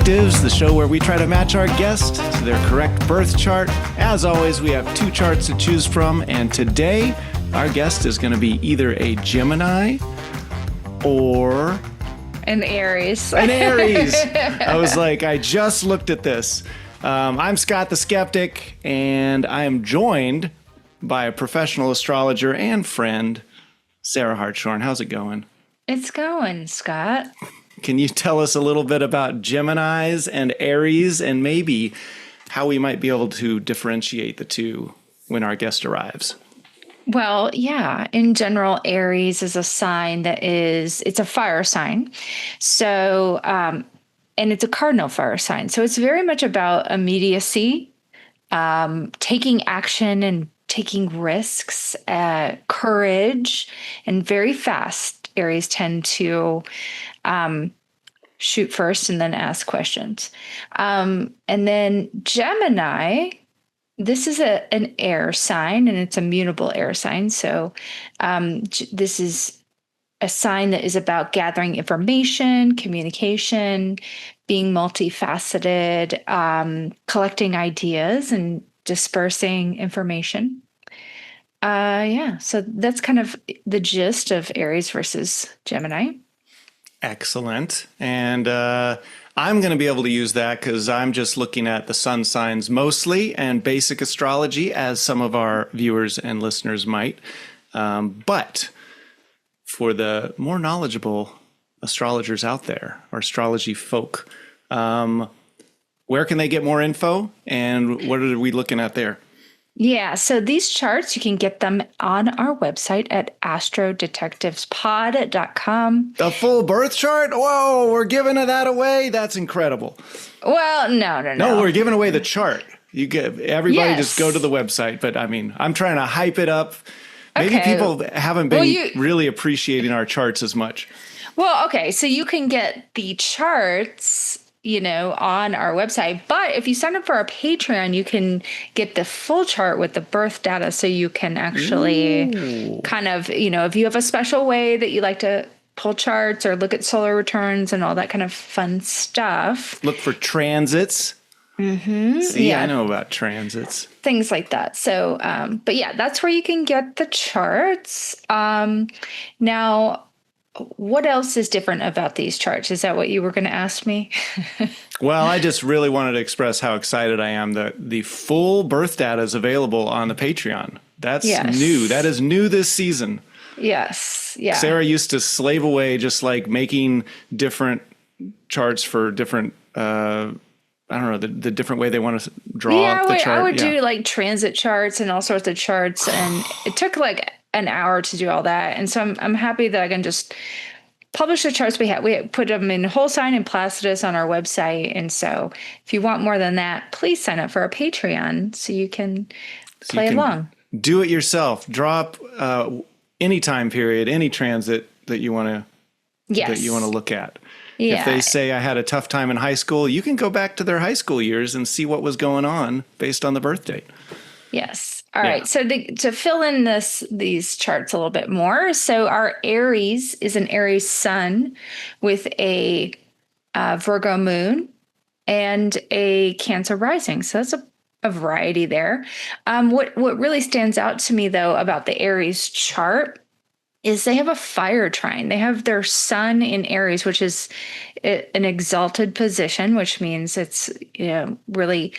AstroDetectives, the show where we try to match our guest to their correct birth chart. As always, we have 2 charts to choose from, and today our guest is going to be either a Gemini or an Aries. An Aries. I was like, I just looked at this. I'm Scott the Skeptic, and I am joined by a professional astrologer and friend, Sarah Hartshorn. How's it going? It's going, Scott. Can you tell us a little bit about Geminis and Aries and maybe how we might be able to differentiate the two when our guest arrives? Well, yeah. In general, Aries is a sign it's a fire sign. So, and it's a cardinal fire sign. So it's very much about immediacy, taking action and taking risks, courage, and very fast. Aries tend to shoot first and then ask questions. And then Gemini, this is an air sign, and it's a mutable air sign. So this is a sign that is about gathering information, communication, being multifaceted, collecting ideas, and dispersing information. So that's kind of the gist of Aries versus Gemini. Excellent. And I'm going to be able to use that because I'm just looking at the sun signs mostly and basic astrology, as some of our viewers and listeners might. But for the more knowledgeable astrologers out there, or astrology folk, where can they get more info, and what are we looking at there? Yeah, so these charts, you can get them on our website at AstroDetectivesPod.com. The full birth chart? Whoa, we're giving that away? That's incredible. Well, no. No, we're giving away the chart. You get everybody just go to the website. But I mean, I'm trying to hype it up. Maybe people haven't been really appreciating our charts as much. Well, okay, so you can get the charts, on our website. But if you sign up for our Patreon, you can get the full chart with the birth data. So you can actually kind of, if you have a special way that you like to pull charts or look at solar returns and all that kind of fun stuff. Look for transits. Mm-hmm. See, yeah. I know about transits. Things like that. So, but yeah, that's where you can get the charts. Now, what else is different about these charts? Is that what you were going to ask me? Well, I just really wanted to express how excited I am that the full birth data is available on the Patreon. That's new. That is new this season. Yes. Yeah. Sarah used to slave away just like making different charts for different, I don't know, the different way they want to draw the chart. I would do like transit charts and all sorts of charts. And it took like an hour to do all that. And so I'm happy that I can just publish the charts we have. We put them in whole sign and Placidus on our website. And so if you want more than that, please sign up for our Patreon so you can play along. Do it yourself. Drop any time period, any transit that you want to look at. Yeah. If they say I had a tough time in high school, you can go back to their high school years and see what was going on based on the birth date. Yes. All right. So to fill in these charts a little bit more, so our Aries is an Aries sun with a Virgo moon and a Cancer rising. So that's a variety there. What really stands out to me, though, about the Aries chart is they have a fire trine. They have their sun in Aries, which is an exalted position, which means it's really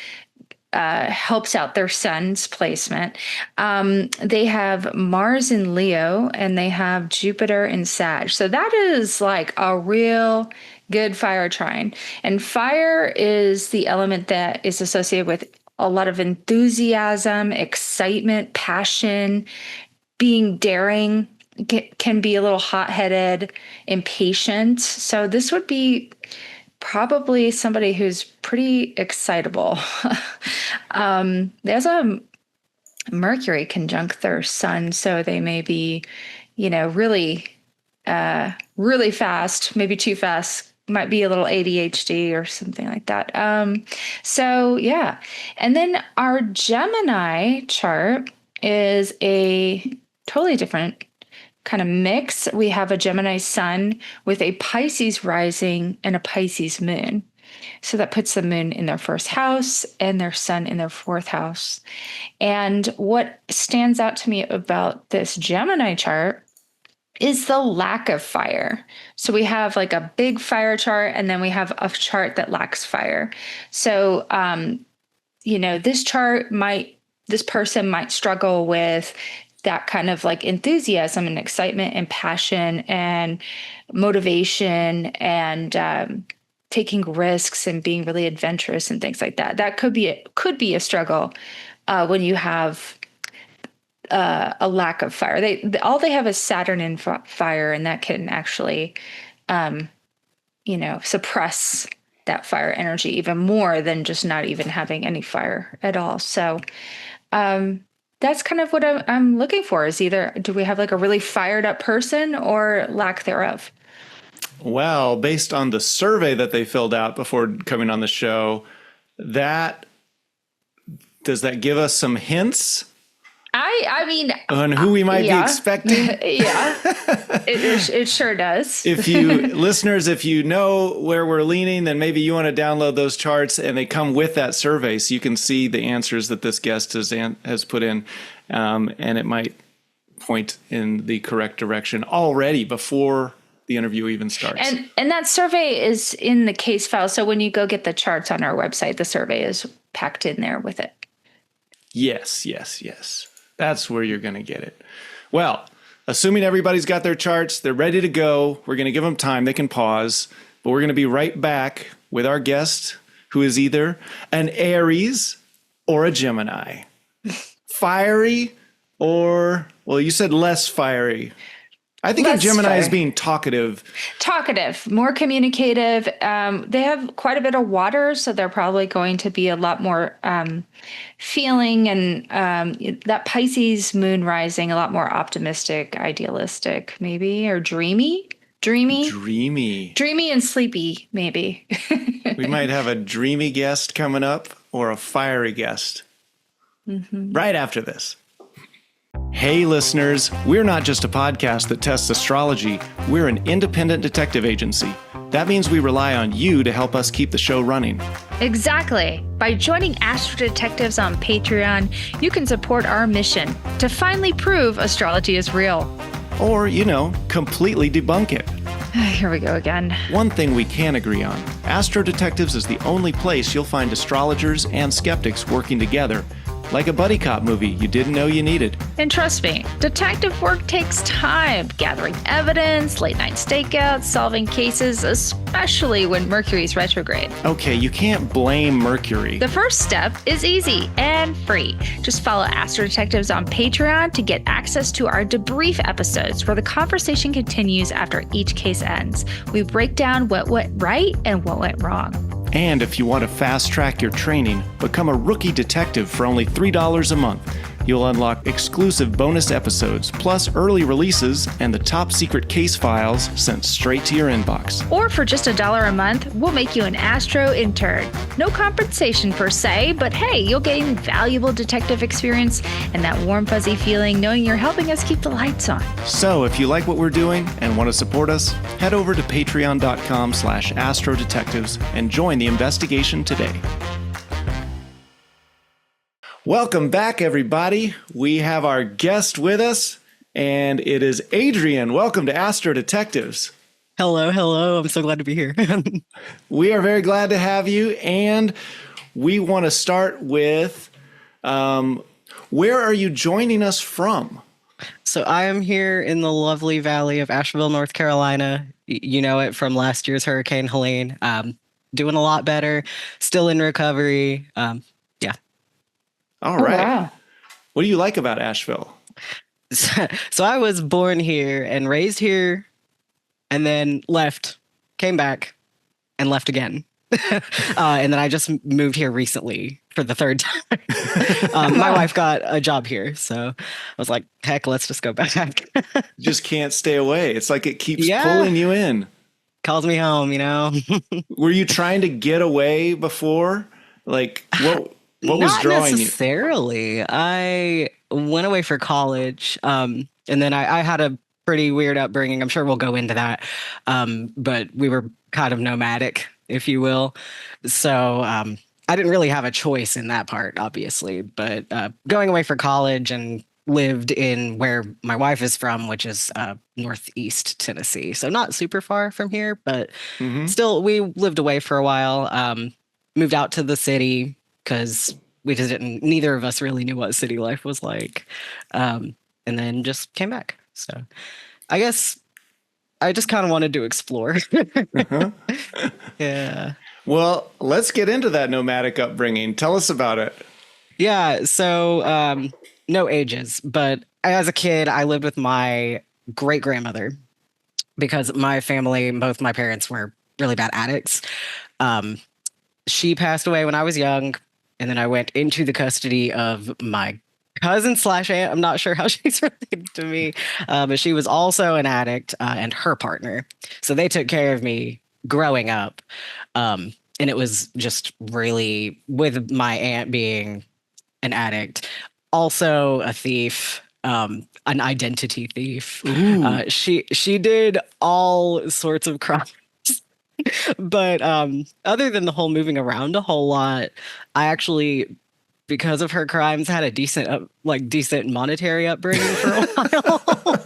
helps out their sun's placement. They have Mars in Leo and they have Jupiter in Sag. So that is like a real good fire trine. And fire is the element that is associated with a lot of enthusiasm, excitement, passion, being daring, can be a little hot-headed, impatient. So this would be probably somebody who's pretty excitable. There's a Mercury conjunct their sun, so they may be, really fast, maybe too fast, might be a little ADHD or something like that. So yeah. And then our Gemini chart is a totally different kind of mix. We have a Gemini sun with a Pisces rising and a Pisces moon. So that puts the moon in their first house and their sun in their fourth house. And what stands out to me about this Gemini chart is the lack of fire. So we have like a big fire chart, and then we have a chart that lacks fire. So, this person might struggle with that kind of like enthusiasm and excitement and passion and motivation and taking risks and being really adventurous and things like that. That could be a struggle when you have a lack of fire. All they have is Saturn in fire, and that can actually, suppress that fire energy even more than just not even having any fire at all. So that's kind of what I'm looking for, is either do we have like a really fired up person or lack thereof? Well, based on the survey that they filled out before coming on the show, does that give us some hints? I mean, on who we might be expecting? Yeah, it sure does. If you know where we're leaning, then maybe you want to download those charts, and they come with that survey, so you can see the answers that this guest has put in, and it might point in the correct direction already before the interview even starts. And that survey is in the case file, so when you go get the charts on our website, the survey is packed in there with it. Yes. That's where you're going to get it. Well, assuming everybody's got their charts, they're ready to go. We're going to give them time. They can pause. But we're going to be right back with our guest, who is either an Aries or a Gemini. Fiery or, well, you said less fiery. I think of Gemini as being talkative, more communicative. They have quite a bit of water, so they're probably going to be a lot more feeling, and that Pisces moon rising, a lot more optimistic, idealistic, maybe, or dreamy and sleepy, maybe. We might have a dreamy guest coming up or a fiery guest right after this. Hey listeners, we're not just a podcast that tests astrology, we're an independent detective agency. That means we rely on you to help us keep the show running. Exactly. By joining AstroDetectives on Patreon, you can support our mission to finally prove astrology is real. Or, completely debunk it. Here we go again. One thing we can agree on, AstroDetectives is the only place you'll find astrologers and skeptics working together, like a buddy cop movie you didn't know you needed. And trust me, detective work takes time, gathering evidence, late night stakeouts, solving cases, especially when Mercury's retrograde. Okay, you can't blame Mercury. The first step is easy and free. Just follow Astro Detectives on Patreon to get access to our debrief episodes, where the conversation continues after each case ends. We break down what went right and what went wrong. And if you want to fast track your training, become a rookie detective for only $3 a month. You'll unlock exclusive bonus episodes, plus early releases and the top secret case files sent straight to your inbox. Or for just $1 a month, we'll make you an Astro intern. No compensation per se, but hey, you'll gain valuable detective experience and that warm, fuzzy feeling knowing you're helping us keep the lights on. So if you like what we're doing and want to support us, head over to patreon.com/astrodetectives and join the investigation today. Welcome back, everybody. We have our guest with us, and it is Adrian. Welcome to Astro Detectives. Hello. I'm so glad to be here. We are very glad to have you, and we want to start with, where are you joining us from? So I am here in the lovely valley of Asheville, North Carolina. You know it from last year's Hurricane Helene. Doing a lot better, still in recovery. All right. Wow. What do you like about Asheville? So I was born here and raised here, and then left, came back, and left again. And then I just moved here recently for the third time. My wife got a job here, so I was like, heck, let's just go back. Just can't stay away. It's like it keeps pulling you in. Calls me home, Were you trying to get away before? Like, what was drawing you? Not necessarily. I went away for college, and then I had a pretty weird upbringing. I'm sure we'll go into that. But we were kind of nomadic if you will. So I didn't really have a choice in that part, obviously. But going away for college and lived in where my wife is from, which is Northeast Tennessee. So not super far from here, but Hmm. still, we lived away for a while. Moved out to the city because we just didn't, neither of us really knew what city life was like. And then just came back. So I guess I just kind of wanted to explore. Uh-huh. Yeah. Well, let's get into that nomadic upbringing. Tell us about it. Yeah. So, no ages, but as a kid, I lived with my great grandmother because my family, both my parents were really bad addicts. Um, she passed away when I was young, and then I went into the custody of my cousin slash aunt. I'm not sure how she's related to me, but she was also an addict and her partner. So they took care of me growing up. And it was just really, with my aunt being an addict, also a thief, an identity thief. Ooh. She did all sorts of crimes. But other than the whole moving around a whole lot, I actually, because of her crimes, had a decent decent monetary upbringing for a while,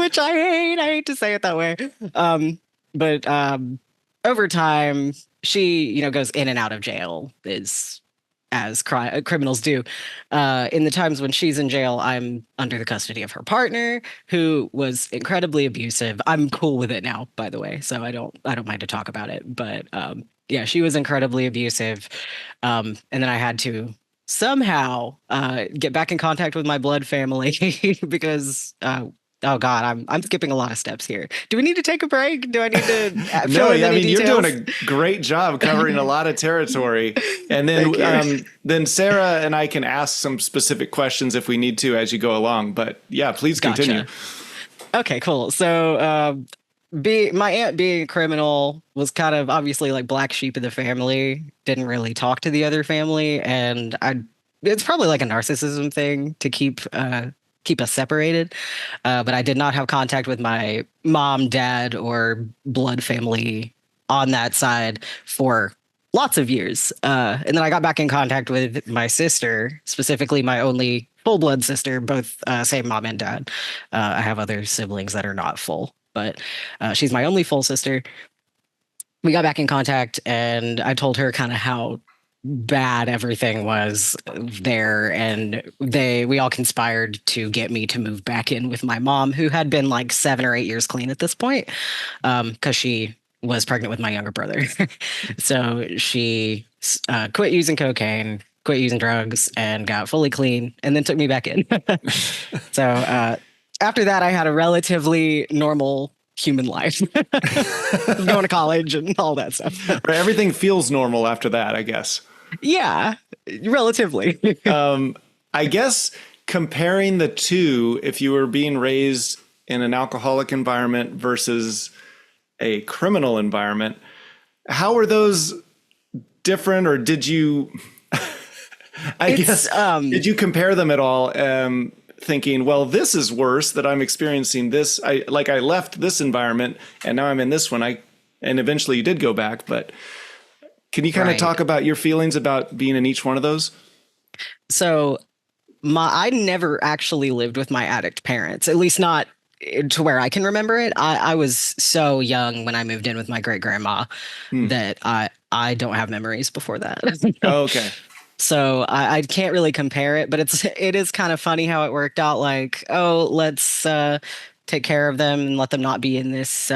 which I hate. I hate to say it that way. But over time, she, goes in and out of jail, is as criminals do. In the times when she's in jail, I'm under the custody of her partner, who was incredibly abusive. I'm cool with it now, by the way, so I don't mind to talk about it. But yeah, she was incredibly abusive, and then I had to somehow get back in contact with my blood family because. Oh God, I'm skipping a lot of steps here. Do we need to take a break? Do I need to fill No, in yeah, I any mean, you're details? doing a great job covering a lot of territory. And Thank you. then Sarah and I can ask some specific questions if we need to as you go along. But yeah, please continue. Gotcha. Okay, cool. So, my aunt being a criminal was kind of obviously like black sheep of the family. Didn't really talk to the other family, and I. It's probably like a narcissism thing to keep us separated. But I did not have contact with my mom, dad, or blood family on that side for lots of years. And then I got back in contact with my sister, specifically my only full blood sister, both same mom and dad. I have other siblings that are not full, but she's my only full sister. We got back in contact, and I told her kind of how bad everything was there, and we all conspired to get me to move back in with my mom, who had been like 7 or 8 years clean at this point, because she was pregnant with my younger brother. So she quit using cocaine, quit using drugs, and got fully clean, and then took me back in. So after that, I had a relatively normal human life, going to college and all that stuff. Right, everything feels normal after that, I guess. Yeah, relatively. I guess comparing the two, if you were being raised in an alcoholic environment versus a criminal environment, how were those different, or did you, did you compare them at all? Thinking, well, this is worse that I'm experiencing this. I left this environment and now I'm in this one. And eventually you did go back, but can you kind of talk about your feelings about being in each one of those? So I never actually lived with my addict parents, at least not to where I can remember it. I was so young when I moved in with my great grandma that I don't have memories before that. Oh, okay. So I can't really compare it, but it is kind of funny how it worked out. Like, oh, let's take care of them and let them not be in this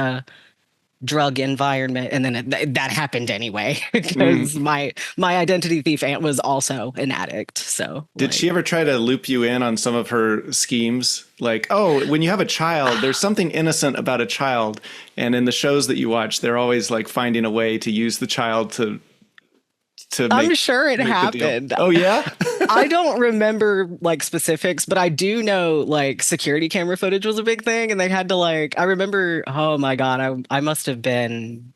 drug environment, and then that happened anyway because my identity thief aunt was also an addict. So did she ever try to loop you in on some of her schemes? Like, oh, when you have a child, there's something innocent about a child, and in the shows that you watch, they're always like finding a way to use the child to I'm sure it happened. Oh yeah. I don't remember like specifics, but I do know like security camera footage was a big thing, and they had to I remember, oh my God, I must have been,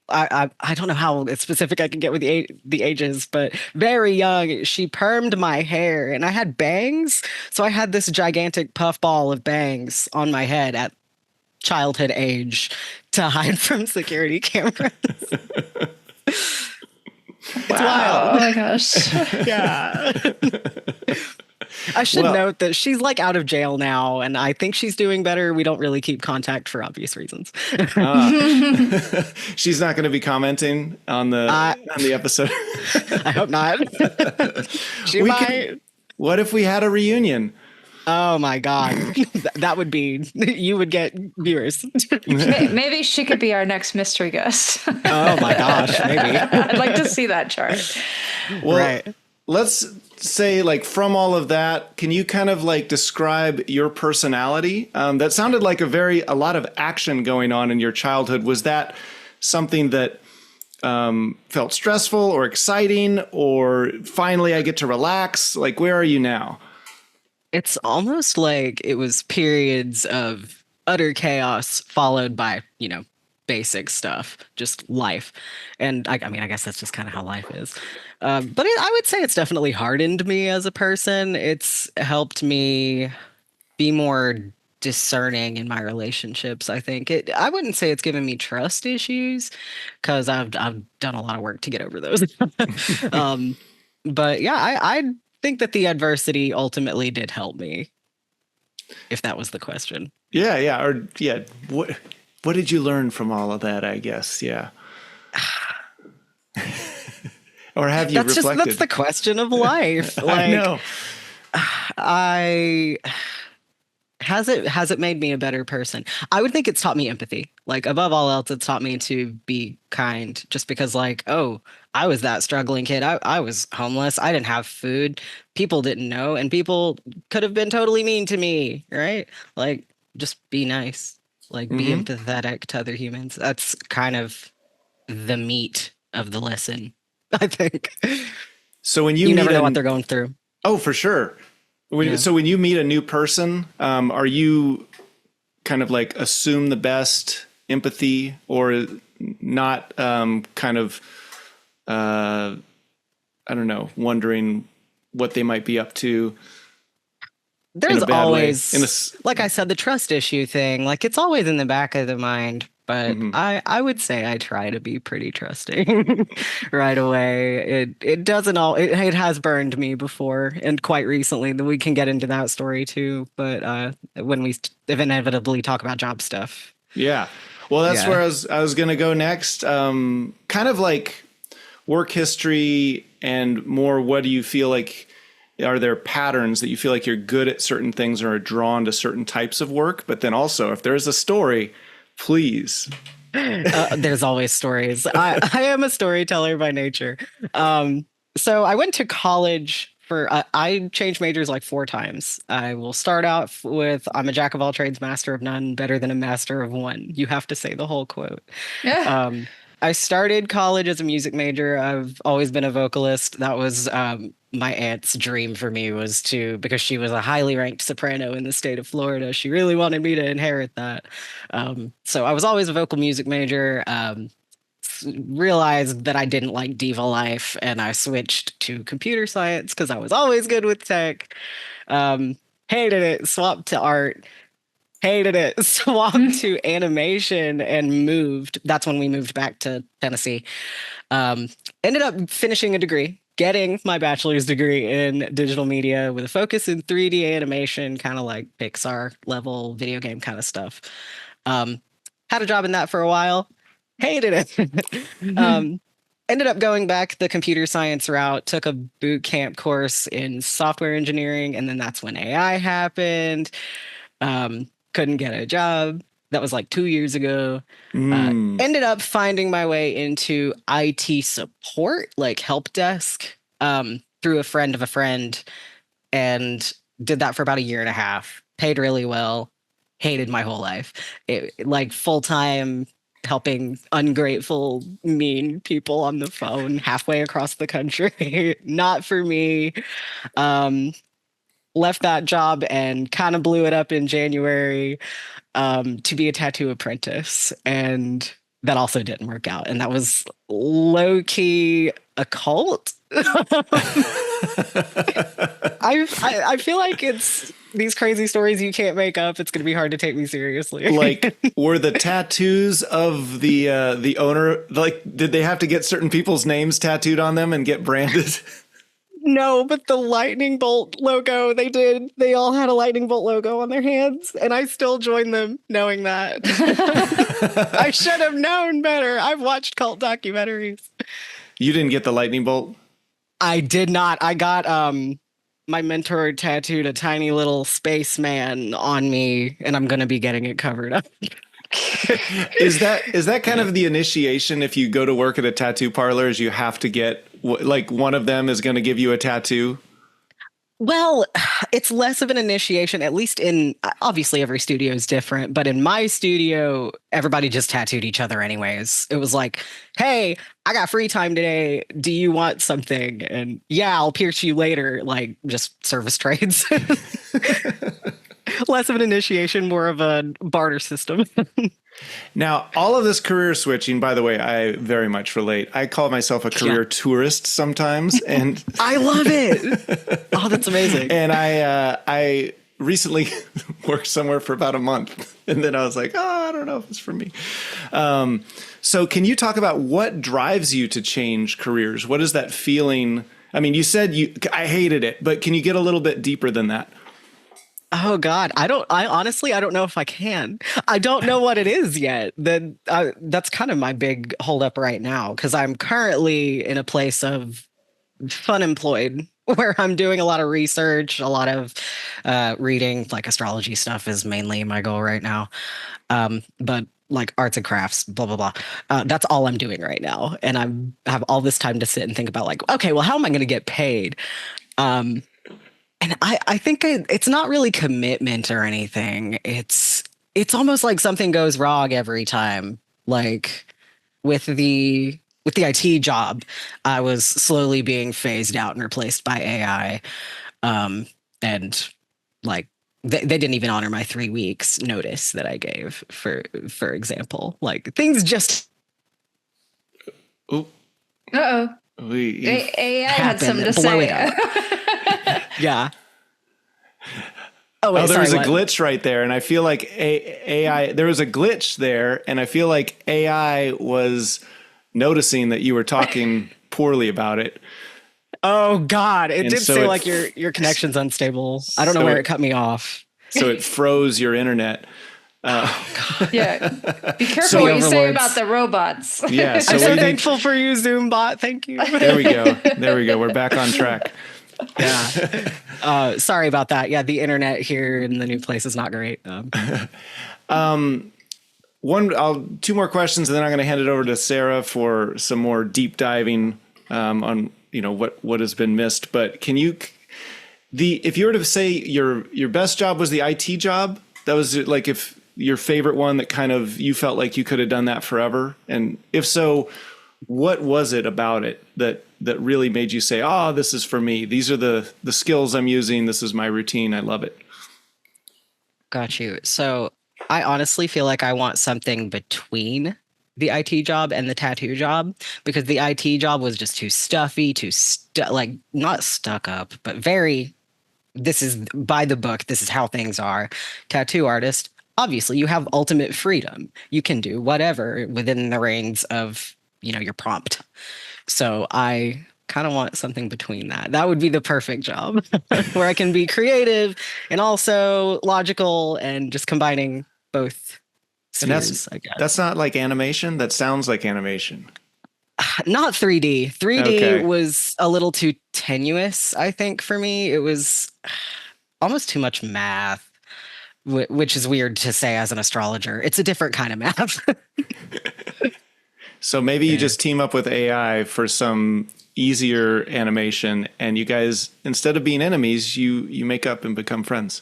I don't know how specific I can get with the ages, but very young. She permed my hair, and I had bangs, so I had this gigantic puff ball of bangs on my head at childhood age to hide from security cameras. It's wild. Oh my gosh. Yeah. I should note that she's like out of jail now, and I think she's doing better. We don't really keep contact for obvious reasons. She's not going to be commenting on the episode. I hope not. She might. What if we had a reunion? Oh my God. That would be, you would get viewers. Maybe she could be our next mystery guest. Oh my gosh, maybe. I'd like to see that chart. Well, right. Let's say, like, from all of that, can you kind of like describe your personality? That sounded like a lot of action going on in your childhood. Was that something that felt stressful or exciting, or finally I get to relax? Like, where are you now? It's almost like it was periods of utter chaos followed by, basic stuff, just life. And I mean, I guess that's just kind of how life is. But I would say it's definitely hardened me as a person. It's helped me be more discerning in my relationships. I think I wouldn't say it's given me trust issues, because I've done a lot of work to get over those. But yeah, I think that the adversity ultimately did help me, if that was the question. Yeah. What did you learn from all of that, I guess? Yeah. Or have you reflected? That's the question of life. Like, I know. Has it made me a better person? I would think it's taught me empathy. Like, above all else, it's taught me to be kind, just because, like, oh, I was that struggling kid. I was homeless. I didn't have food. People didn't know, and people could have been totally mean to me, right? Like, just be nice. Like, be empathetic to other humans. That's kind of the meat of the lesson, I think. So when you never know what they're going through. Oh, for sure. So when you meet a new person, are you kind of like assume the best empathy, or not kind of, I don't know, wondering what they might be up to? There's always, like I said, the trust issue thing. Like, it's always in the back of the mind. But I would say I try to be pretty trusting right away. It doesn't it has burned me before, and quite recently. That we can get into that story too. But when we inevitably talk about job stuff. Yeah. Well, that's where I was going to go next. Kind of like work history, and more, what do you feel like? Are there patterns that you feel like you're good at certain things or are drawn to certain types of work? But then also, if there's a story, please. There's always stories. I am a storyteller by nature. So I went to college I changed majors like 4 times. I will start out with, I'm a jack of all trades, master of none, better than a master of one. You have to say the whole quote. Yeah. I started college as a music major. I've always been a vocalist. That was my aunt's dream for me, because she was a highly ranked soprano in the state of Florida. She really wanted me to inherit that. So I was always a vocal music major. Realized that I didn't like diva life, and I switched to computer science because I was always good with tech. Hated it. Swapped to art. Hated it. Swapped to animation and moved. That's when we moved back to Tennessee. Ended up finishing a degree, getting my bachelor's degree in digital media with a focus in 3D animation, kind of like Pixar level video game kind of stuff. Had a job in that for a while. Hated it. Ended up going back the computer science route, took a boot camp course in software engineering, and then that's when AI happened. Couldn't get a job. That was like 2 years ago. Ended up finding my way into IT support, like help desk, through a friend of a friend, and did that for about 1.5 years. Paid really well. Hated my whole life. Like full-time helping ungrateful, mean people on the phone halfway across the country. Not for me. Left that job and kind of blew it up in January to be a tattoo apprentice. And that also didn't work out. And that was low-key a cult. I feel like it's these crazy stories you can't make up. It's going to be hard to take me seriously. Like, were the tattoos of the owner, like, did they have to get certain people's names tattooed on them and get branded? No, but the lightning bolt logo, they did. They all had a lightning bolt logo on their hands, and I still joined them knowing that. I should have known better. I've watched cult documentaries. You didn't get the lightning bolt? I did not. I got my mentor tattooed a tiny little spaceman on me, and I'm gonna be getting it covered up. Is that kind of the initiation if you go to work at a tattoo parlor, is you have to get, like, one of them is going to give you a tattoo? Well, it's less of an initiation, at least in, obviously every studio is different, but in my studio, everybody just tattooed each other anyways. It was like, hey, I got free time today. Do you want something? And yeah, I'll pierce you later. Like, just service trades. Less of an initiation, more of a barter system. Now, all of this career switching, by the way, I very much relate. I call myself a career tourist sometimes, and I love it. Oh, that's amazing. And I recently worked somewhere for about a month, and then I was like, oh, I don't know if it's for me. So can you talk about what drives you to change careers? What is that feeling? I mean, you said I hated it, but can you get a little bit deeper than that? Oh God, I honestly, I don't know if I can. I don't know what it is yet. That's kind of my big holdup right now, because I'm currently in a place of unemployed where I'm doing a lot of research, a lot of reading, like astrology stuff is mainly my goal right now. But like arts and crafts, blah, blah, blah. That's all I'm doing right now. And I have all this time to sit and think about like, okay, well, how am I going to get paid? And I think it's not really commitment or anything. It's almost like something goes wrong every time. Like with the IT job, I was slowly being phased out and replaced by AI. And like they didn't even honor my 3 weeks notice that I gave, for example. Like things just Uh-oh. AI had something to blow say. it up. Yeah. Oh, wait, there was sorry, a glitch right there, and I feel like AI. There was a glitch there, and I feel like AI was noticing that you were talking poorly about it. Oh God! It did so say like your connection's unstable. I don't know where it cut me off. So it froze your internet. Yeah. Be careful what you say about the robots. Yeah. So I'm so thankful for you, Zoom bot. Thank you. There we go. There we go. We're back on track. Yeah. Sorry about that. Yeah, the internet here in the new place is not great. Two more questions, and then I'm going to hand it over to Sarah for some more deep diving on what has been missed. But can you, if you were to say your best job was the IT job, that was like if your favorite one that kind of you felt like you could have done that forever, and if so, what was it about it that really made you say, oh, this is for me. These are the skills I'm using. This is my routine. I love it. Got you. So I honestly feel like I want something between the IT job and the tattoo job, because the IT job was just too stuffy, like not stuck up, but very, this is by the book. This is how things are. Tattoo artist, obviously you have ultimate freedom. You can do whatever within the reins of, your prompt. So I kind of want something between that. That would be the perfect job where I can be creative and also logical and just combining both spheres, I guess. That's not like animation. That sounds like animation. Not 3D. 3D was a little too tenuous, I think, for me. It was almost too much math, which is weird to say as an astrologer. It's a different kind of math. So maybe you just team up with AI for some easier animation, and you guys, instead of being enemies, you make up and become friends.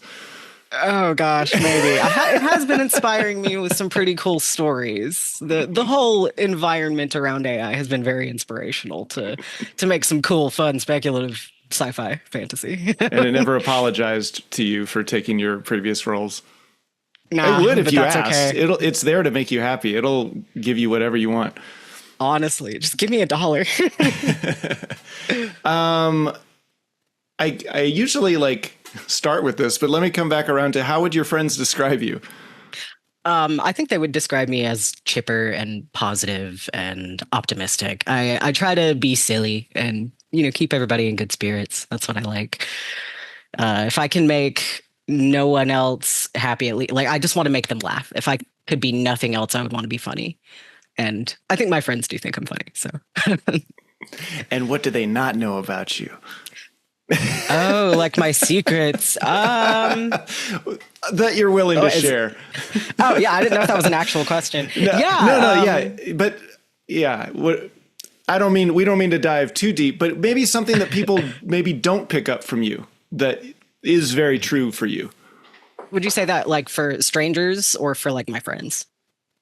Oh gosh, maybe. It has been inspiring me with some pretty cool stories. The whole environment around AI has been very inspirational to make some cool, fun, speculative sci-fi fantasy. And it never apologized to you for taking your previous roles. Nah, it would if you asked. Okay. It's there to make you happy. It'll give you whatever you want. Honestly, just give me $1. I usually like start with this, but let me come back around to how would your friends describe you? I think they would describe me as chipper and positive and optimistic. I try to be silly and, keep everybody in good spirits. That's what I like. If I can make no one else happy, at least, like, I just want to make them laugh. If I could be nothing else, I would want to be funny. And I think my friends do think I'm funny. So. And what do they not know about you? Oh, like my secrets. That you're willing to share. Oh, yeah. I didn't know if that was an actual question. No, yeah. Yeah. But yeah, we don't mean to dive too deep, but maybe something that people maybe don't pick up from you that is very true for you. Would you say that like for strangers or for like my friends?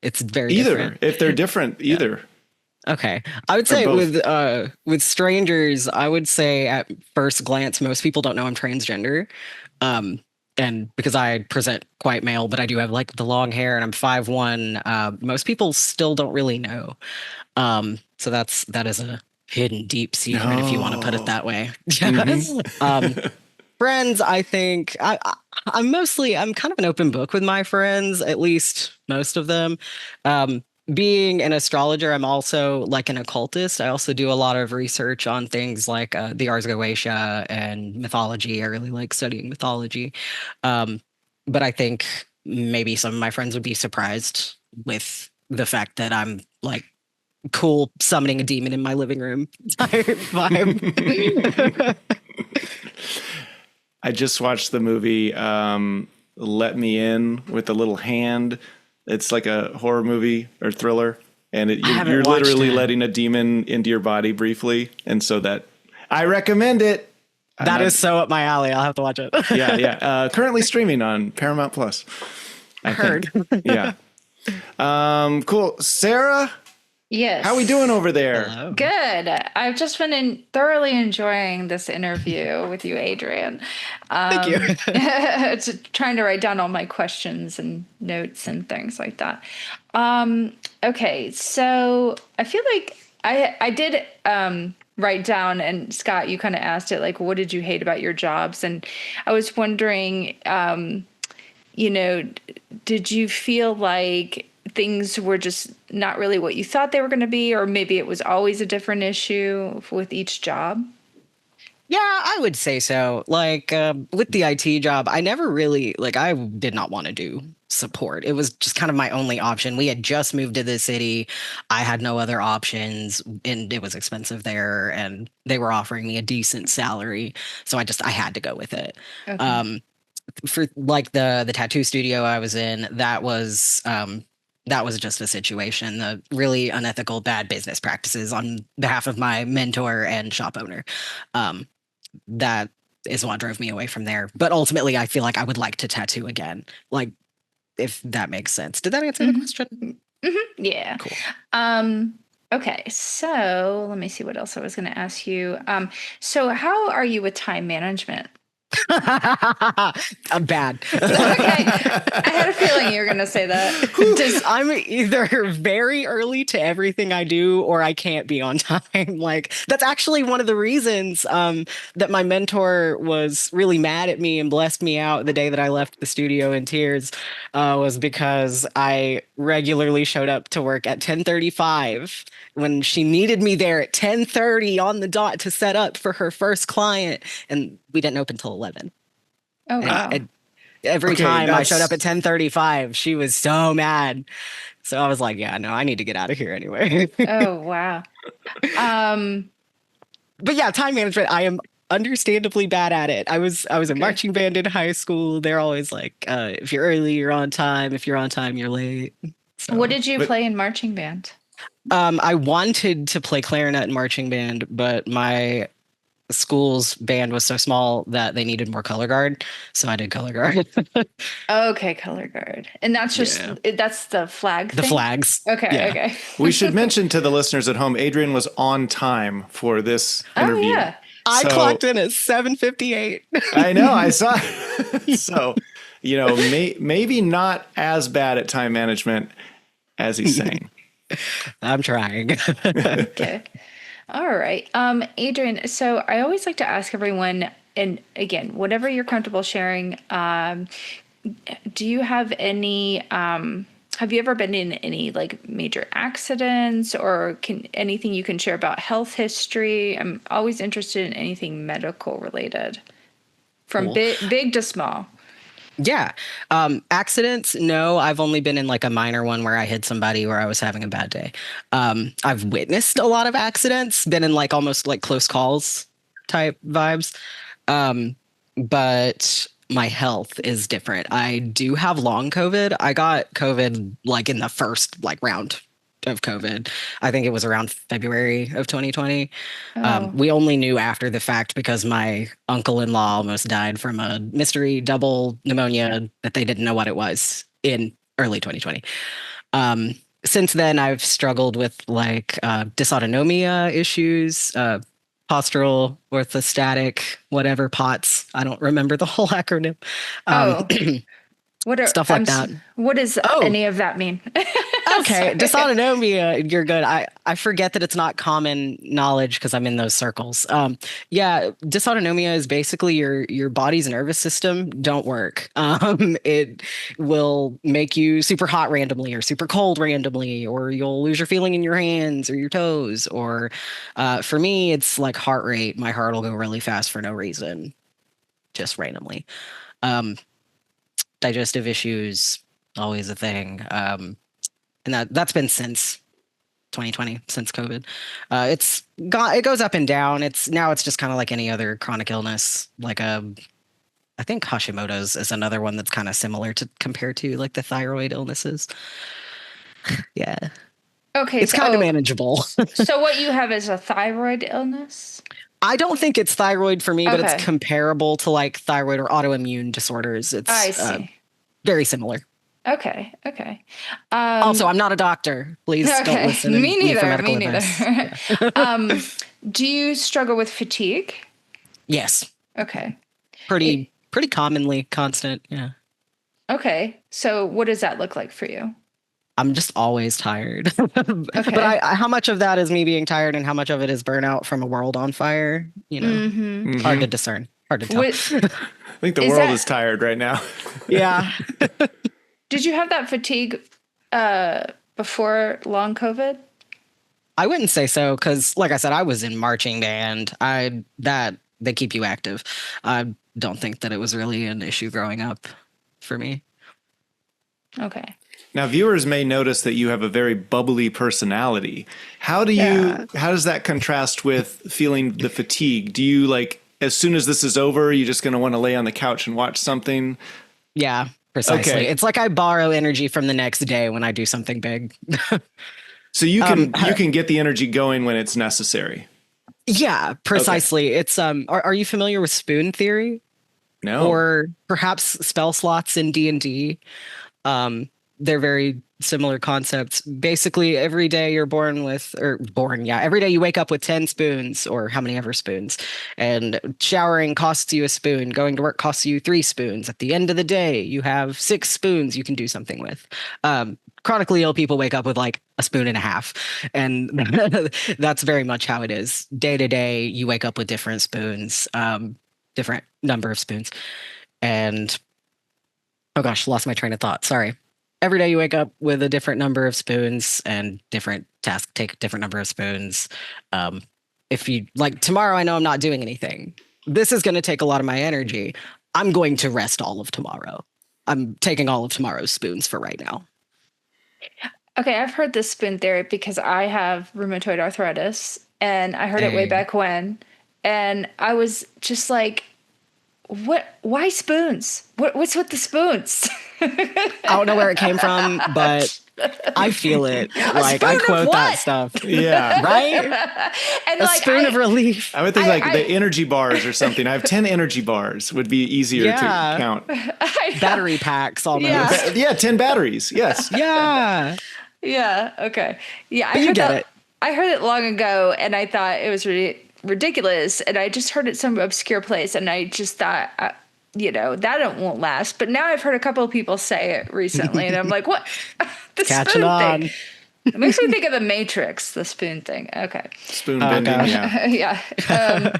It's very either different. If they're different, either. Okay. I would say with strangers, I would say at first glance, most people don't know I'm transgender. And because I present quite male, but I do have like the long hair and I'm 5'1", most people still don't really know. So that is a hidden deep secret if you want to put it that way. Friends, I think I'm kind of an open book with my friends, at least most of them. Being an astrologer, I'm also like an occultist. I also do a lot of research on things like the Ars Goetia and mythology. I really like studying mythology. But I think maybe some of my friends would be surprised with the fact that I'm like cool summoning a demon in my living room type vibe. I just watched the movie Let Me In with the little hand. It's like a horror movie or thriller, and you're literally letting a demon into your body briefly. And so I recommend it. That is so up my alley. I'll have to watch it. Yeah. Currently streaming on Paramount Plus. I heard. Yeah. Cool. Sarah? Yes. How we doing over there? Hello. Good. I've just been thoroughly enjoying this interview with you, Adrian. Thank you. Trying to write down all my questions and notes and things like that. Okay, so I feel like I did write down, and Scott, you kind of asked it, like, what did you hate about your jobs? And I was wondering, did you feel like things were just not really what you thought they were going to be, or maybe it was always a different issue with each job? Yeah, I would say so. Like with the IT job, I never really I did not want to do support. It was just kind of my only option. We had just moved to the city. I had no other options, and it was expensive there, and they were offering me a decent salary, so I had to go with it. Okay. For like the tattoo studio I was in, that was just a situation, the really unethical, bad business practices on behalf of my mentor and shop owner. That is what drove me away from there. But ultimately, I feel like I would like to tattoo again, like if that makes sense. Did that answer the question? Mm-hmm. Yeah. Cool. Okay, so let me see what else I was going to ask you. So how are you with time management? I'm bad. Okay. I had a feeling you were going to say that. I'm either very early to everything I do or I can't be on time. Like, that's actually one of the reasons that my mentor was really mad at me and blessed me out the day that I left the studio in tears, was because I regularly showed up to work at 10:35 when she needed me there at 10:30 on the dot to set up for her first client. And we didn't open till 11. Oh, wow. And every time I showed up at 10:35, she was so mad. So I was like, yeah, no, I need to get out of here anyway. Oh, wow. But yeah, time management, I am understandably bad at it. I was in marching band in high school. They're always like, if you're early, you're on time. If you're on time, you're late. So, what did you play in marching band? I wanted to play clarinet in marching band, but my school's band was so small that they needed more color guard, so I did color guard. Okay, color guard. And that's just that's the flag thing? The flags. Okay. We should mention to the listeners at home, Adrian was on time for this interview. Oh, yeah. I clocked in at 7:58. I know, I saw it. So, maybe not as bad at time management as he's saying. I'm trying. Okay. All right. Adrian, so I always like to ask everyone and again, whatever you're comfortable sharing, do you have any, have you ever been in any like major accidents, or anything you can share about health history? I'm always interested in anything medical related, from Cool. big to small. Yeah. Accidents, no. I've only been in like a minor one where I hit somebody where I was having a bad day. I've witnessed a lot of accidents, been in like almost like close calls type vibes. But my health is different. I do have long COVID. I got COVID like in the first like round of COVID. I think it was around February of 2020. We only knew after the fact because my uncle-in-law almost died from a mystery double pneumonia that they didn't know what it was in early 2020. Since then, I've struggled with like dysautonomia issues, postural orthostatic, whatever POTS. I don't remember the whole acronym. What are stuff like that. What does any of that mean? Okay, dysautonomia, you're good. I forget that it's not common knowledge because I'm in those circles. Yeah, dysautonomia is basically your body's nervous system don't work. It will make you super hot randomly or super cold randomly, or you'll lose your feeling in your hands or your toes. Or for me, it's like heart rate. My heart will go really fast for no reason, just randomly. Digestive issues, always a thing. And that's been since 2020, since COVID. It goes up and down. It's just kind of like any other chronic illness. Like I think Hashimoto's is another one that's kind of similar to compared to like the thyroid illnesses. Yeah. Okay. It's kind of manageable. So what you have is a thyroid illness? I don't think it's thyroid for me, but it's comparable to like thyroid or autoimmune disorders. It's I see. Very similar. Okay. Also, I'm not a doctor. Please don't listen. Me neither. Yeah. Do you struggle with fatigue? Yes. Okay. Pretty commonly constant. Yeah. Okay. So what does that look like for you? I'm just always tired. Okay. But how much of that is me being tired and how much of it is burnout from a world on fire? Hard to discern. Hard to tell. I think the world is tired right now. Yeah. Did you have that fatigue before long COVID? I wouldn't say so because, like I said, I was in marching band. They keep you active. I don't think that it was really an issue growing up for me. Okay. Now, viewers may notice that you have a very bubbly personality. How does that contrast with feeling the fatigue? Do you like, as soon as this is over, you're just going to want to lay on the couch and watch something? Yeah, precisely. Okay. It's like I borrow energy from the next day when I do something big. So you can get the energy going when it's necessary. Yeah, precisely. Okay. It's are you familiar with spoon theory? No. Or perhaps spell slots in D&D? They're very similar concepts. Basically, every day you're every day you wake up with 10 spoons or how many ever spoons. And showering costs you a spoon. Going to work costs you 3 spoons. At the end of the day, you have 6 spoons you can do something with. Chronically ill people wake up with like a spoon and a half. And that's very much how it is. Day to day, you wake up with different spoons, different number of spoons. And, oh gosh, lost my train of thought. Sorry. Every day you wake up with a different number of spoons and different tasks take a different number of spoons. If you like tomorrow, I know I'm not doing anything. This is going to take a lot of my energy. I'm going to rest all of tomorrow. I'm taking all of tomorrow's spoons for right now. Okay, I've heard this spoon theory because I have rheumatoid arthritis and I heard it way back when. And I was just like, why spoons? What's with the spoons? I don't know where it came from, but I feel it. Like I quote that stuff. Yeah. Right? And a spoon of relief. I would think the energy bars or something. I have 10 energy bars would be easier to count. Battery packs almost. Yeah, 10 batteries. Yes. Yeah. Yeah. Okay. Yeah. But you get it. I heard it long ago and I thought it was really ridiculous. And I just heard it some obscure place. And I just thought, that won't last. But now I've heard a couple of people say it recently, and I'm like, what? The Catching spoon on. thing. It makes me think of the Matrix, the spoon thing. Okay. Spoon bending, yeah. Yeah.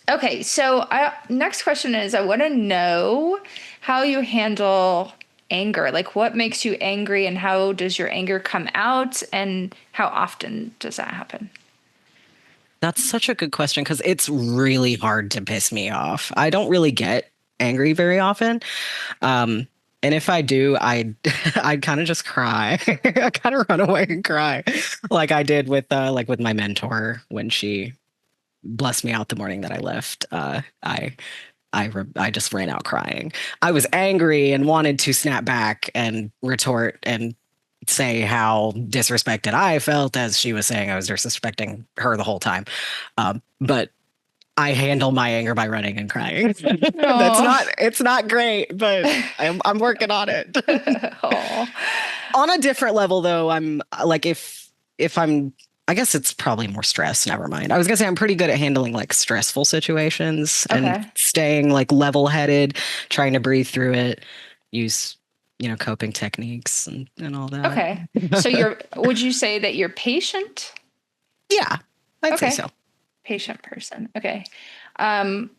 Okay, so next question is I want to know how you handle anger. Like, what makes you angry, and how does your anger come out, and how often does that happen? That's such a good question because it's really hard to piss me off. I don't really get angry very often. Um, and if I do, I kind of just cry. I kind of run away and cry, like I did with my mentor when she blessed me out the morning that I left. I just ran out crying. I was angry and wanted to snap back and retort and say how disrespected I felt as she was saying I was disrespecting her the whole time. But I handle my anger by running and crying. Oh. It's not great, but I'm working on it. Oh. On a different level though, I'm like if I'm I guess it's probably more stress. Never mind. I was gonna say I'm pretty good at handling like stressful situations and Okay. staying like level headed, trying to breathe through it, use, coping techniques and all that. Okay. So would you say that you're patient? Yeah, I'd say Okay. so. Patient person. Okay. Um,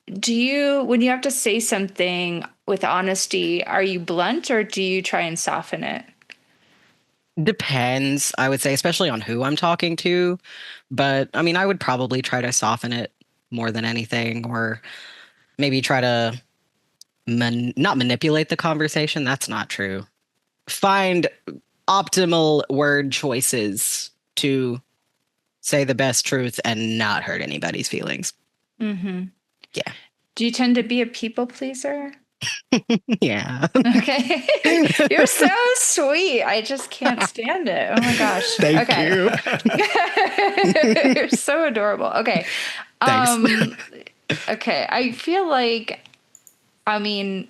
when you have to say something with honesty, are you blunt or do you try and soften it? Depends, I would say, especially on who I'm talking to. But I mean, I would probably try to soften it more than anything, or maybe try to not manipulate the conversation. That's not true. Find optimal word choices to say the best truth and not hurt anybody's feelings. Mm-hmm. Yeah. Do you tend to be a people pleaser? Yeah. Okay. You're so sweet. I just can't stand it. Oh my gosh. Thank Okay. you. You're so adorable. Okay. Thanks. Okay. I feel like, I mean,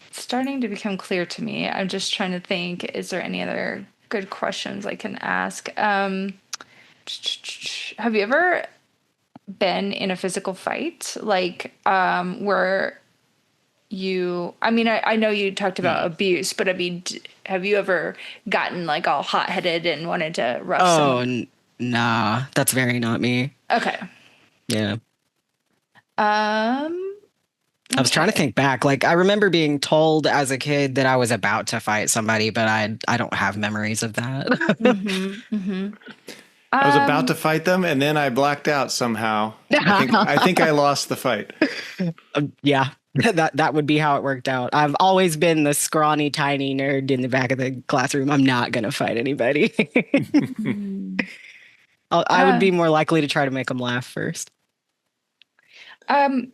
it's starting to become clear to me. I'm just trying to think, is there any other good questions I can ask? Have you ever been in a physical fight? Like, where I mean, I know you talked about abuse, but I mean, have you ever gotten like all hot headed and wanted to rough Oh, someone? nah, that's very not me. Okay. Yeah. Um, I was trying to okay. think back. Like I remember being told as a kid that I was about to fight somebody, but I don't have memories of that. Mm-hmm. Mm-hmm. I was about to Um, fight them, and then I blacked out somehow. I think I lost the fight. Yeah. That would be how it worked out. I've always been the scrawny, tiny nerd in the back of the classroom. I'm not gonna fight anybody. hmm. I would uh, be more likely to try to make them laugh first. um,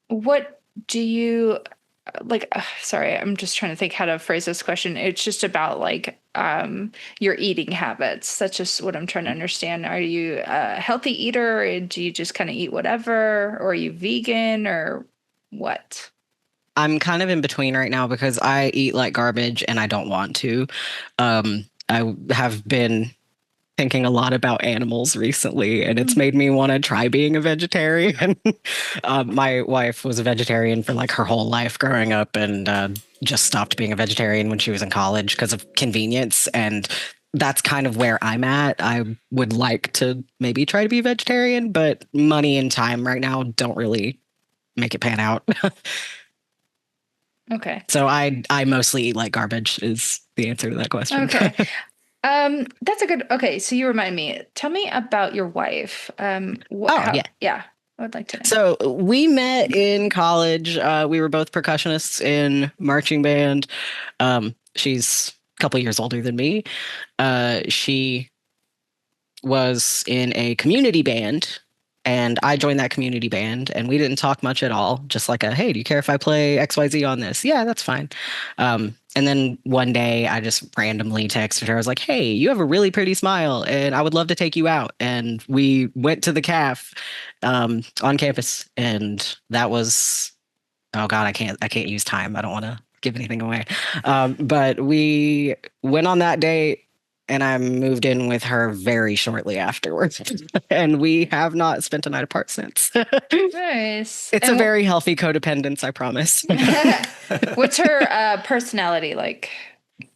what do you like? Sorry, I'm just trying to think how to phrase this question. It's just about like your eating habits. That's just what I'm trying to understand. Are you a healthy eater, or do you just kind of eat whatever, or are you vegan, or what? I'm kind of in between right now because I eat like garbage and I don't want to. I have been thinking a lot about animals recently, and it's made me want to try being a vegetarian. My wife was a vegetarian for like her whole life growing up, and just stopped being a vegetarian when she was in college because of convenience. And that's kind of where I'm at. I would like to maybe try to be a vegetarian, but money and time right now don't really make it pan out. Okay. So I mostly eat like garbage is the answer to that question. Okay. That's a good. Okay, so you remind me. Tell me about your wife. Oh How? yeah. Yeah, I would like to know. So we met in college. We were both percussionists in marching band. She's a couple years older than me. She was in a community band, and I joined that community band, and we didn't talk much at all. Just like a, hey, do you care if I play XYZ on this? Yeah, that's fine. And then one day I just randomly texted her. I was like, hey, you have a really pretty smile, and I would love to take you out. And we went to the caf on campus, and that was, oh God, I can't use time. I don't want to give anything away. But we went on that date, and I moved in with her very shortly afterwards. And we have not spent a night apart since. Nice. It's a And very healthy codependence, I promise. what's her personality like?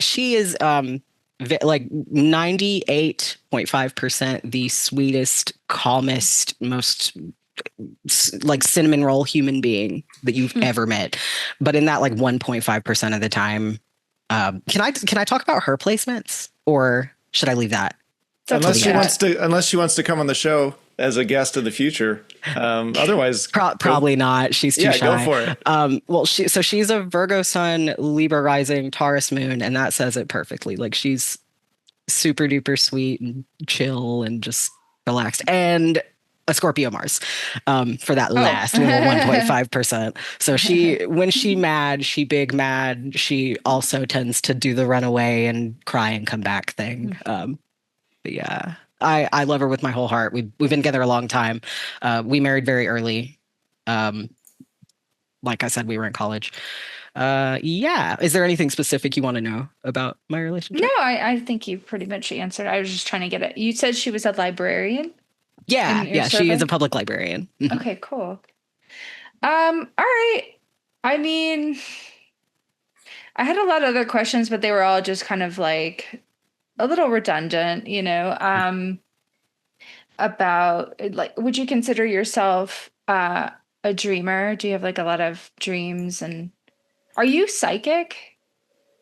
She is like 98.5% the sweetest, calmest, most like cinnamon roll human being that you've ever met. But in that like 1.5% of the time, can I talk about her placements, or should I leave that? Unless she wants to come on the show as a guest in the future. Otherwise, probably not. She's too shy. Go for it. Well, she's a Virgo sun, Libra rising, Taurus moon, and that says it perfectly. Like, she's super duper sweet and chill and just relaxed, and a Scorpio Mars for that last little 1.5%. So when she big mad, she also tends to do the runaway and cry and come back thing. But yeah, I love her with my whole heart. We've been together a long time. We married very early. Like I said, we were in college. Yeah. Is there anything specific you want to know about my relationship? No, I think you pretty much answered. I was just trying to get it. You said she was a librarian? Yeah, she is a public librarian. Okay, cool. All right. I mean, I had a lot of other questions, but they were all just kind of like a little redundant, about like, would you consider yourself a dreamer? Do you have like a lot of dreams, and are you psychic?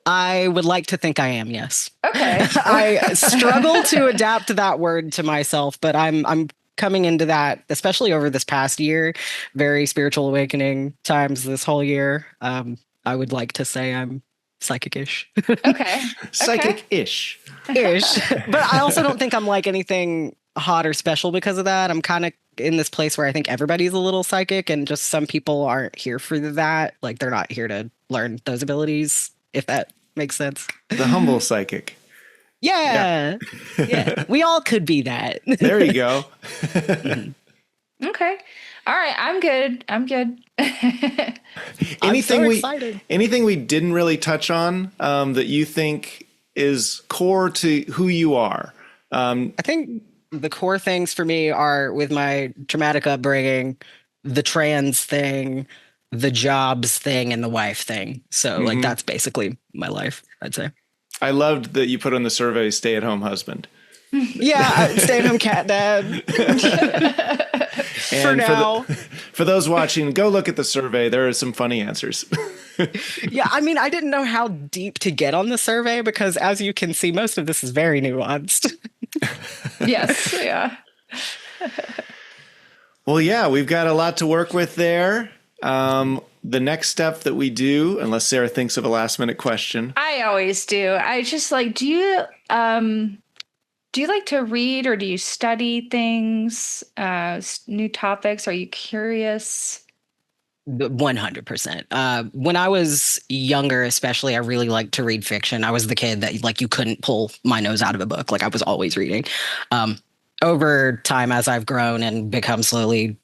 I would like to think I am, yes. Okay. I struggle to adapt that word to myself, but I'm coming into that, especially over this past year, very spiritual awakening times this whole year. I would like to say I'm psychic-ish. Okay. Psychic-ish. But I also don't think I'm like anything hot or special because of that. I'm kind of in this place where I think everybody's a little psychic, and just some people aren't here for that. Like, they're not here to learn those abilities, if that makes sense. The humble psychic. Yeah. We all could be that. There you go. Okay. All right. I'm good. Anything we didn't really touch on that you think is core to who you are? I think the core things for me are, with my traumatic upbringing, the trans thing, the jobs thing, and the wife thing. So like, that's basically my life, I'd say. I loved that you put on the survey, stay-at-home husband. Yeah, stay-at-home cat dad. For now. For those watching, go look at the survey. There are some funny answers. Yeah, I mean, I didn't know how deep to get on the survey because, as you can see, most of this is very nuanced. Yes, yeah. Well, yeah, we've got a lot to work with there. The next step that we do, unless Sarah thinks of a last minute question. I always do. I just like, do you like to read, or do you study things, new topics? Are you curious? 100%. When I was younger, especially, I really liked to read fiction. I was the kid that like you couldn't pull my nose out of a book. Like, I was always reading. Over time, as I've grown and become slightly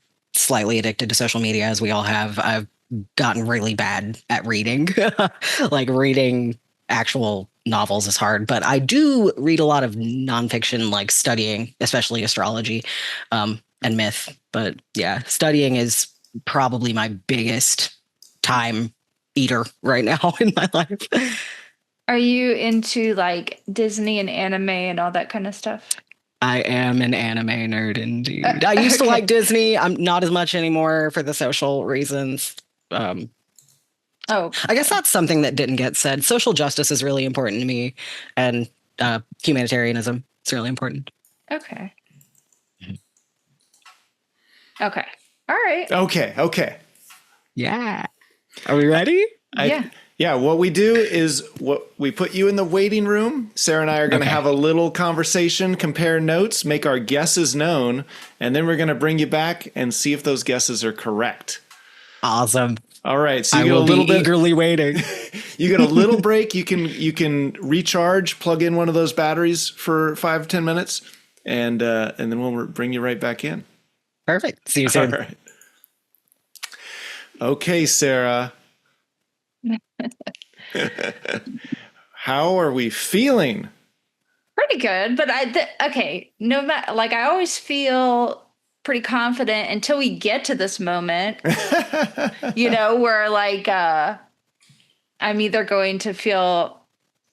addicted to social media, as we all have, I've gotten really bad at reading. Like, reading actual novels is hard, but I do read a lot of nonfiction, like studying, especially astrology, and myth. But yeah, studying is probably my biggest time eater right now in my life. Are you into like Disney and anime and all that kind of stuff? I am an anime nerd indeed. I used to like Disney. I'm not as much anymore for the social reasons. I guess that's something that didn't get said. Social justice is really important to me, and humanitarianism is really important. Okay. All right. Okay. Yeah. Are we ready? Yeah, what we do is we put you in the waiting room. Sarah and I are going to have a little conversation, compare notes, make our guesses known, and then we're going to bring you back and see if those guesses are correct. Awesome. All right, so I will be eagerly waiting. You get a little break. You can recharge, plug in one of those batteries for 5-10 minutes, and then we'll bring you right back in. Perfect. See you soon. All right. Okay, Sarah. How are we feeling? Pretty good, but no matter, like, I always feel pretty confident until we get to this moment, where like I'm either going to feel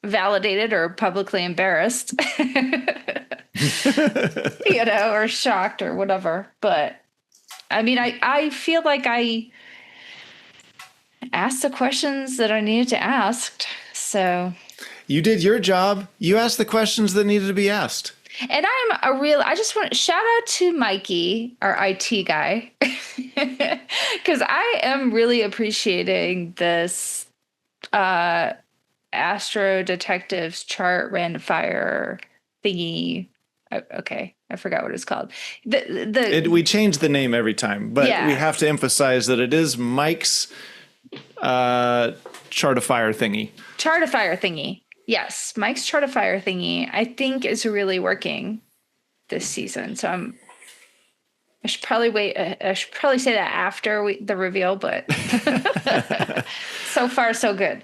validated or publicly embarrassed, or shocked or whatever. But I mean, I feel like I asked the questions that I needed to ask. So You did your job. You asked the questions that needed to be asked. and I just want to shout out to Mikey, our IT guy, because I am really appreciating this AstroDetectives chart random fire thingy. Okay, I forgot what it's called. We change the name every time, but Yeah. we have to emphasize that it is Mike's Chartifier thingy. Chartifier thingy. Yes, Mike's Chartifier thingy, I think, is really working this season. So I should probably wait. I should probably say that after the reveal, but so far so good.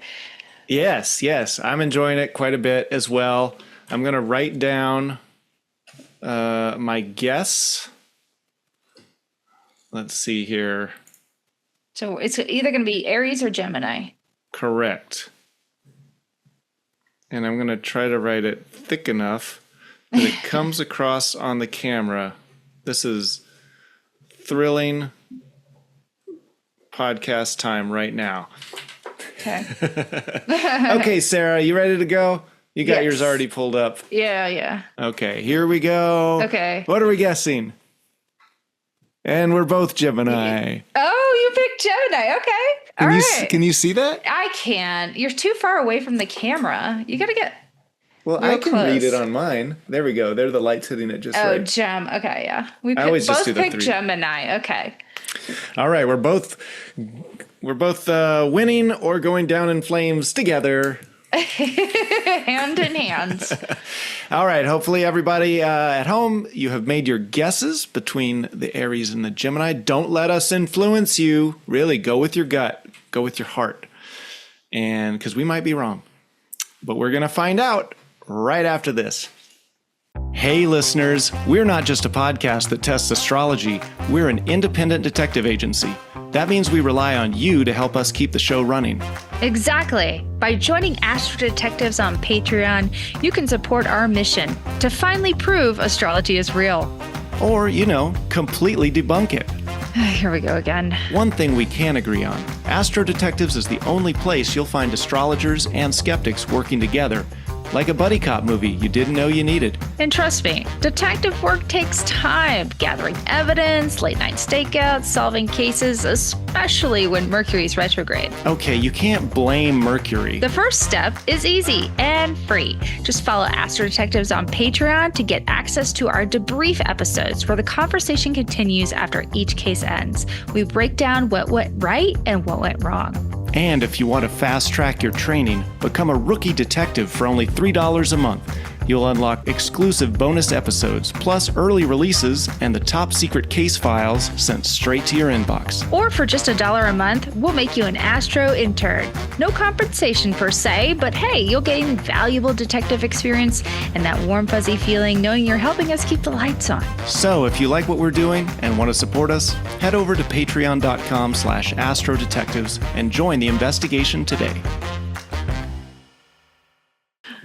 Yes. I'm enjoying it quite a bit as well. I'm going to write down my guess. Let's see here. So it's either going to be Aries or Gemini. Correct. And I'm going to try to write it thick enough that it comes across on the camera. This is thrilling podcast time right now. Okay. Okay, Sarah, you ready to go? You got Yes. yours already pulled up. Yeah. Okay, here we go. Okay. What are we guessing? And we're both Gemini. Oh, you picked Gemini. Okay. All right. Can you see that? I can't. You're too far away from the camera. You got to get. Well, Real I can read close. it on mine. There we go. There, the light's hitting it just Oh, right. Gem. Okay, yeah. We always just both do the picked three. Gemini. Okay. All right, we're both winning or going down in flames together. Hand in hand. All right, hopefully everybody at home, you have made your guesses between the Aries and the Gemini. Don't let us influence you. Really, go with your gut. Go with your heart. And because we might be wrong. But we're going to find out right after this. Hey, listeners, we're not just a podcast that tests astrology. We're an independent detective agency. That means we rely on you to help us keep the show running. Exactly. By joining AstroDetectives on Patreon, you can support our mission to finally prove astrology is real. Or, completely debunk it. Here we go again. One thing we can agree on, AstroDetectives is the only place you'll find astrologers and skeptics working together, like a buddy cop movie you didn't know you needed. And trust me, detective work takes time, gathering evidence, late night stakeouts, solving cases, especially when Mercury's retrograde. Okay, you can't blame Mercury. The first step is easy and free. Just follow Astro Detectives on Patreon to get access to our debrief episodes where the conversation continues after each case ends. We break down what went right and what went wrong. And if you want to fast track your training, become a rookie detective for only $3 a month. You'll unlock exclusive bonus episodes, plus early releases and the top secret case files sent straight to your inbox. Or for just $1 a month, we'll make you an Astro intern. No compensation per se, but hey, you'll gain valuable detective experience and that warm, fuzzy feeling knowing you're helping us keep the lights on. So if you like what we're doing and want to support us, head over to patreon.com/astrodetectives and join the investigation today.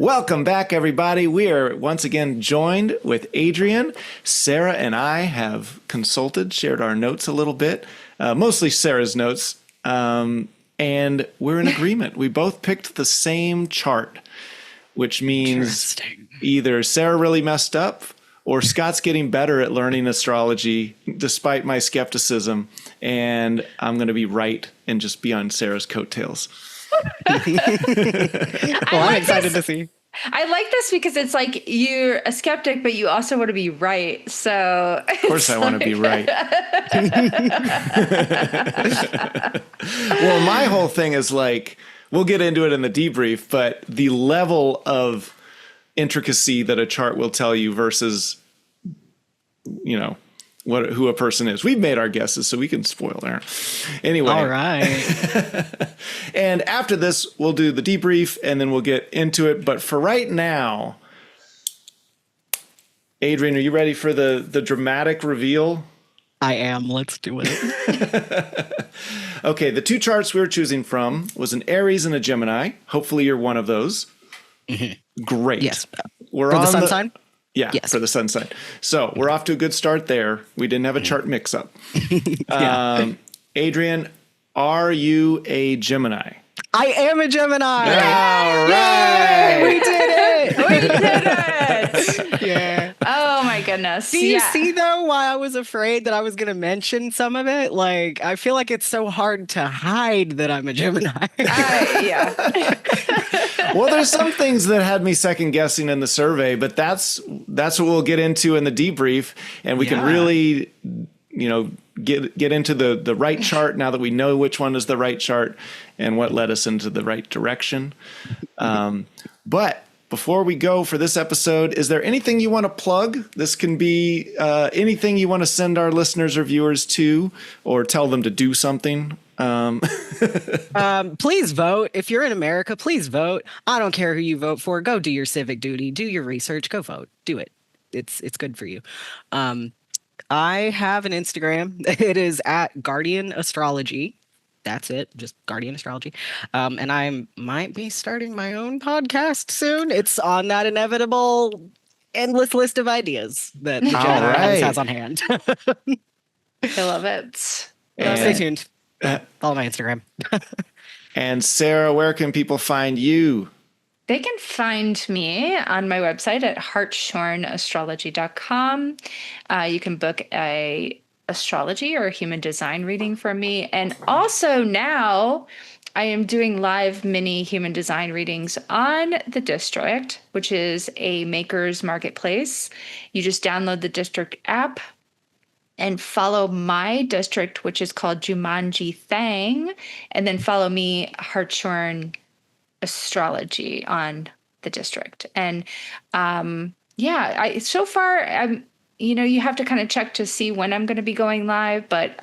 Welcome back, everybody. We are once again joined with Adrian. Sarah and I have consulted, shared our notes a little bit, mostly Sarah's notes, and we're in agreement. We both picked the same chart, which means either Sarah really messed up or Scott's getting better at learning astrology despite my skepticism, and I'm going to be right and just be on Sarah's coattails. Well, I'm excited to see. I like this because it's like you're a skeptic, but you also want to be right. So Of course I want to be right. Well, my whole thing is like, we'll get into it in the debrief, but the level of intricacy that a chart will tell you versus, who a person is. We've made our guesses, so we can spoil there. Anyway. All right. And after this, we'll do the debrief, and then we'll get into it. But for right now, Adrian, are you ready for the dramatic reveal? I am. Let's do it. Okay, the two charts we were choosing from was an Aries and a Gemini. Hopefully you're one of those. Great. Yes. We're For on the sun sign? Yeah, Yes. for the sun sign. So we're off to a good start there. We didn't have a chart mix-up. Adrian, are you a Gemini? I am a Gemini. All Yay! right. We did it. We did it. Yeah. Oh my goodness. Do you see though why I was afraid that I was going to mention some of it? Like, I feel like it's so hard to hide that I'm a Gemini. Yeah. Well, there's some things that had me second guessing in the survey, but that's what we'll get into in the debrief, and we can really, get into the right chart now that we know which one is the right chart and what led us into the right direction. But before we go for this episode, is there anything you want to plug? This can be anything you want to send our listeners or viewers to, or tell them to do something. Please vote. If you're in America, please vote. I don't care who you vote for. Go do your civic duty. Do your research. Go vote. Do it. It's good for you. I have an Instagram. It is at Guardian Astrology. That's it. Just Guardian Astrology. And I might be starting my own podcast soon. It's on that inevitable endless list of ideas that the Gemini always has on hand. I love it. Stay tuned. Follow my Instagram. And Sarah, where can people find you? They can find me on my website at hartshornastrology.com. You can book a astrology or a human design reading from me. And also now I am doing live mini human design readings on the District, which is a maker's marketplace. You just download the District app and follow my district, which is called Jumanji Thang, and then follow me, Hartshorn Astrology, on the District. And so far, you have to kind of check to see when I'm going to be going live, but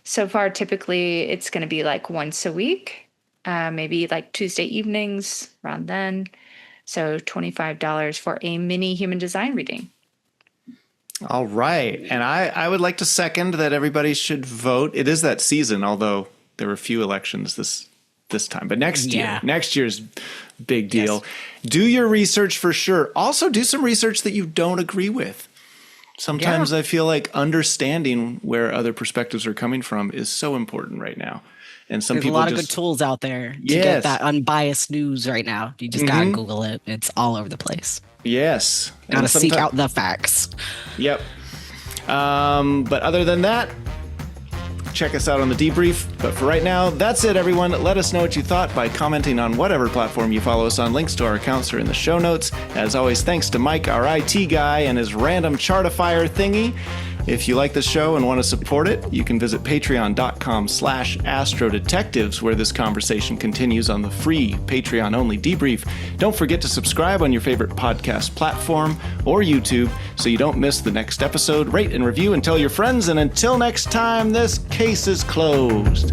so far, typically it's going to be like once a week, maybe like Tuesday evenings around then. So $25 for a mini human design reading. All right. And I would like to second that everybody should vote. It is that season, although there were few elections this time. But next year's big deal. Yes. Do your research for sure. Also do some research that you don't agree with. Sometimes I feel like understanding where other perspectives are coming from is so important right now. And There's people a lot of good tools out there to get that unbiased news right now. You just gotta Google it. It's all over the place. Yes. Gotta seek out the facts. Yep. But other than that, check us out on the debrief. But for right now, that's it, everyone. Let us know what you thought by commenting on whatever platform you follow us on. Links to our accounts are in the show notes. As always, thanks to Mike, our IT guy, and his random chartifier thingy. If you like the show and want to support it, you can visit patreon.com/AstroDetectives, where this conversation continues on the free Patreon-only debrief. Don't forget to subscribe on your favorite podcast platform or YouTube so you don't miss the next episode. Rate and review and tell your friends. And until next time, this case is closed.